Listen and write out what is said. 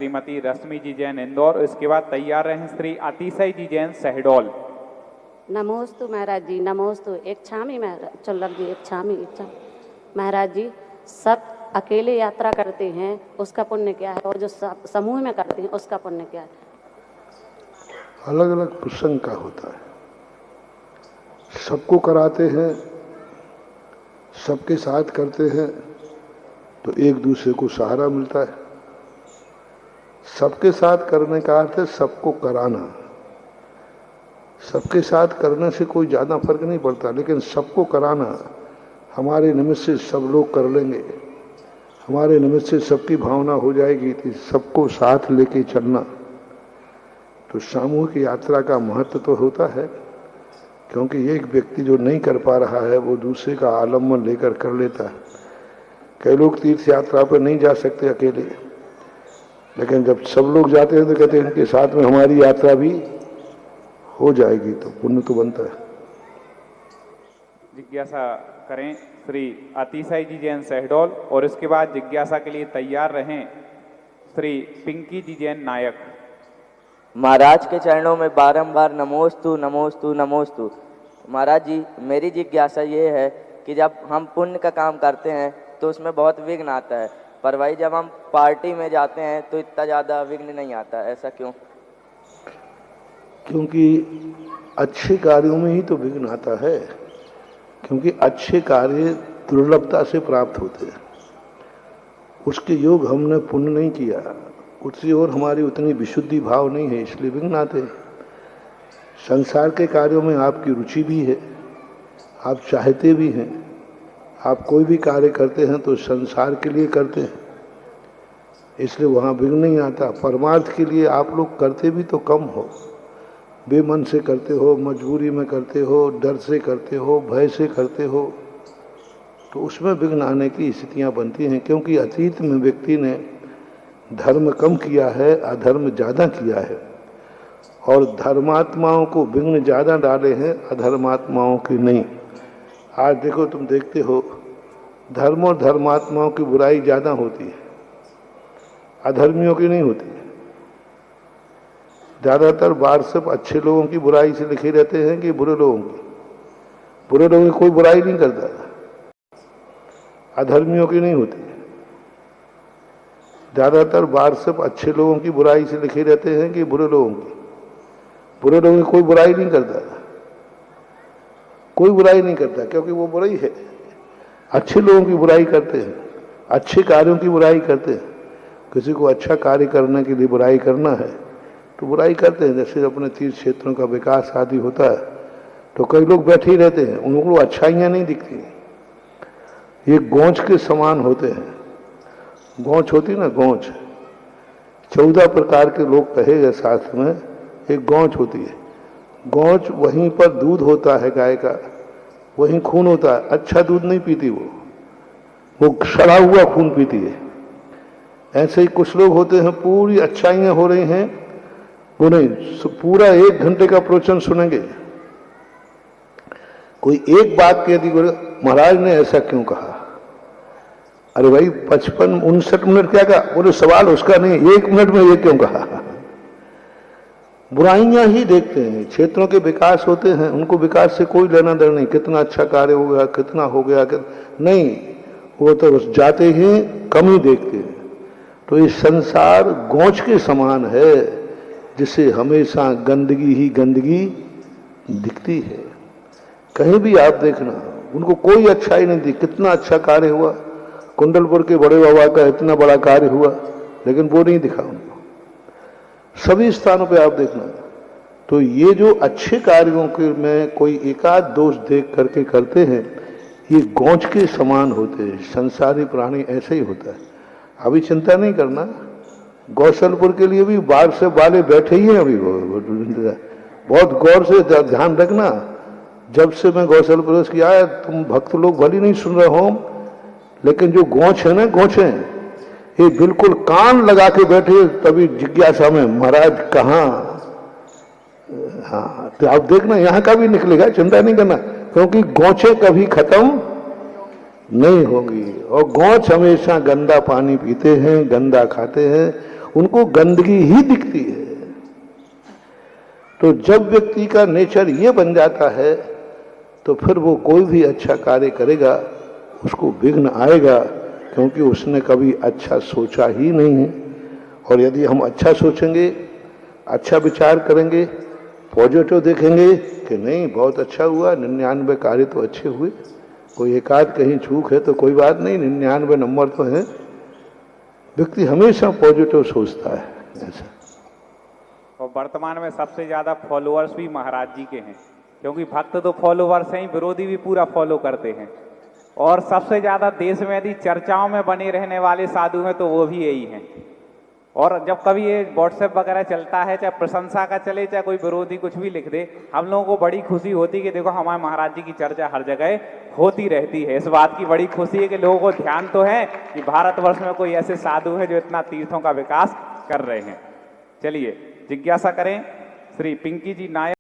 श्रीमती रश्मि जी जैन इंदौर। इसके बाद तैयार रहे श्री अतिशय जी जैन शहडोल। नमोस्तु महाराज जी, नमोस्तु। एक छामी महाराज चल जी, एक छामी महाराज जी। सब अकेले यात्रा करते हैं उसका पुण्य क्या है, और जो समूह में करते हैं उसका पुण्य क्या है? अलग अलग प्रसंग का होता है। सबको कराते हैं, सबके साथ करते हैं तो एक दूसरे को सहारा मिलता है। सबके साथ करने का अर्थ है सबको कराना। सबके साथ करने से कोई ज़्यादा फर्क नहीं पड़ता, लेकिन सबको कराना, हमारे निमित्त से सब लोग कर लेंगे, हमारे निमित्त से सबकी भावना हो जाएगी, तो सबको साथ लेके चलना। तो सामूहिक यात्रा का महत्व तो होता है, क्योंकि एक व्यक्ति जो नहीं कर पा रहा है वो दूसरे का आलम्बन लेकर कर लेता है। कई लोग तीर्थ यात्रा पर नहीं जा सकते अकेले, लेकिन जब सब लोग जाते हैं तो कहते हैं इनके साथ में हमारी यात्रा भी हो जाएगी, तो पुण्य तो बनता है। जिज्ञासा करें श्री अतिशय जी जैन शहडोल, और इसके बाद जिज्ञासा के लिए तैयार रहें श्री पिंकी जी जैन नायक। महाराज के चरणों में बारंबार नमोस्तु नमोस्तु नमोस्तु। महाराज जी, मेरी जिज्ञासा ये है कि जब हम पुण्य का काम करते हैं तो उसमें बहुत विघ्न आता है, पर भाई जब हम पार्टी में जाते हैं तो इतना ज़्यादा विघ्न नहीं आता, ऐसा क्यों? क्योंकि अच्छे कार्यों में ही तो विघ्न आता है, क्योंकि अच्छे कार्य दुर्लभता से प्राप्त होते हैं। उसके योग हमने पुण्य नहीं किया, उसकी ओर हमारी उतनी विशुद्धि भाव नहीं है, इसलिए विघ्न आते हैं। संसार के कार्यों में आपकी रुचि भी है, आप चाहते भी हैं, आप कोई भी कार्य करते हैं तो संसार के लिए करते हैं, इसलिए वहाँ विघ्न नहीं आता। परमार्थ के लिए आप लोग करते भी तो कम हो, बेमन से करते हो, मजबूरी में करते हो, डर से करते हो, भय से करते हो, तो उसमें विघ्न आने की स्थितियाँ बनती हैं। क्योंकि अतीत में व्यक्ति ने धर्म कम किया है, अधर्म ज़्यादा किया है, और धर्मात्माओं को विघ्न ज़्यादा डाले हैं, अधर्मात्माओं की नहीं। आज देखो, तुम देखते हो धर्म और धर्मात्माओं की बुराई ज़्यादा होती है, अधर्मियों की नहीं होती। ज़्यादातर व्हाट्सएप अच्छे लोगों की बुराई से लिखे रहते हैं कि बुरे लोगों की। बुरे लोगों की कोई बुराई नहीं करता, अधर्मियों की नहीं होती। ज़्यादातर व्हाट्सएप अच्छे लोगों की बुराई से लिखे रहते हैं कि बुरे लोगों की। बुरे लोगों की कोई बुराई नहीं करता, कोई बुराई नहीं करता, क्योंकि वो बुराई है। अच्छे लोगों की बुराई करते हैं, अच्छे कार्यों की बुराई करते हैं। किसी को अच्छा कार्य करने के लिए बुराई करना है तो बुराई करते हैं। जैसे अपने तीर्थ क्षेत्रों का विकास आदि होता है तो कई लोग बैठे ही रहते हैं, उनको अच्छाइयाँ नहीं दिखती। ये गोंच के समान होते हैं। गोंच होती ना, गोंच 14 प्रकार के लोग कहे गए शास्त्र में, एक गोंच होती है। गोंच वहीं पर दूध होता है गाय का, वहीं खून होता है। अच्छा दूध नहीं पीती वो सड़ा हुआ खून पीती है। ऐसे ही कुछ लोग होते हैं, पूरी अच्छाइयाँ हो रही हैं, वो नहीं, पूरा 1 घंटे का प्रवचन सुनेंगे, कोई एक बात कह दी, महाराज ने ऐसा क्यों कहा। अरे भाई 55-59 मिनट क्या कहा, बोले सवाल उसका नहीं, 1 मिनट में ये क्यों कहा। बुराइयां ही देखते हैं। क्षेत्रों के विकास होते हैं, उनको विकास से कोई लेना देना नहीं, कितना अच्छा कार्य हो गया, कितना हो गया, नहीं, वो तो बस जाते ही कम ही देखते हैं। तो ये संसार गोंच के समान है, जिसे हमेशा गंदगी ही गंदगी दिखती है। कहीं भी आप देखना, उनको कोई अच्छाई नहीं दी। कितना अच्छा कार्य हुआ, कुंडलपुर के बड़े बाबा का इतना बड़ा कार्य हुआ, लेकिन वो नहीं दिखा उनको। सभी स्थानों पे आप देखना। तो ये जो अच्छे कार्यों के में कोई एकाध दोष देख करके करते हैं, ये गोंच के समान होते हैं। संसारी प्राणी ऐसे ही होता है। अभी चिंता नहीं करना, गौसलपुर के लिए भी बाहर से वाले बैठे ही हैं। अभी बहुत गौर से ध्यान रखना। जब से मैं गौसलपुर की आया, तुम भक्त लोग भली नहीं सुन रहे हो, लेकिन जो गोंच है ना, गोंच है, ये बिल्कुल कान लगा के बैठे। तभी जिज्ञासा में महाराज कहाँ, हाँ, तो आप देखना यहाँ का भी निकलेगा, चिंता नहीं करना, क्योंकि गोंचे कभी खत्म नहीं होगी। और गोंच हमेशा गंदा पानी पीते हैं, गंदा खाते हैं, उनको गंदगी ही दिखती है। तो जब व्यक्ति का नेचर ये बन जाता है तो फिर वो कोई भी अच्छा कार्य करेगा उसको विघ्न आएगा, क्योंकि उसने कभी अच्छा सोचा ही नहीं है। और यदि हम अच्छा सोचेंगे, अच्छा विचार करेंगे, पॉजिटिव देखेंगे कि नहीं बहुत अच्छा हुआ, 99 कार्य तो अच्छे हुए, कोई एकाध कहीं चूक है तो कोई बात नहीं, 99 नंबर तो है। व्यक्ति हमेशा पॉजिटिव सोचता है ऐसा। और वर्तमान में सबसे ज्यादा फॉलोअर्स भी महाराज जी के हैं, क्योंकि भक्त तो फॉलोअर्स हैं, विरोधी भी पूरा फॉलो करते हैं। और सबसे ज्यादा देश में यदि चर्चाओं में बने रहने वाले साधु हैं तो वो भी यही हैं। और जब कभी ये व्हाट्सएप वगैरह चलता है, चाहे प्रशंसा का चले चाहे कोई विरोधी कुछ भी लिख दे, हम लोगों को बड़ी खुशी होती है कि देखो हमारे महाराज जी की चर्चा हर जगह होती रहती है। इस बात की बड़ी खुशी है कि लोगों को ध्यान तो है कि भारतवर्ष में कोई ऐसे साधु हैं जो इतना तीर्थों का विकास कर रहे हैं। चलिए जिज्ञासा करें श्री पिंकी जी नायक।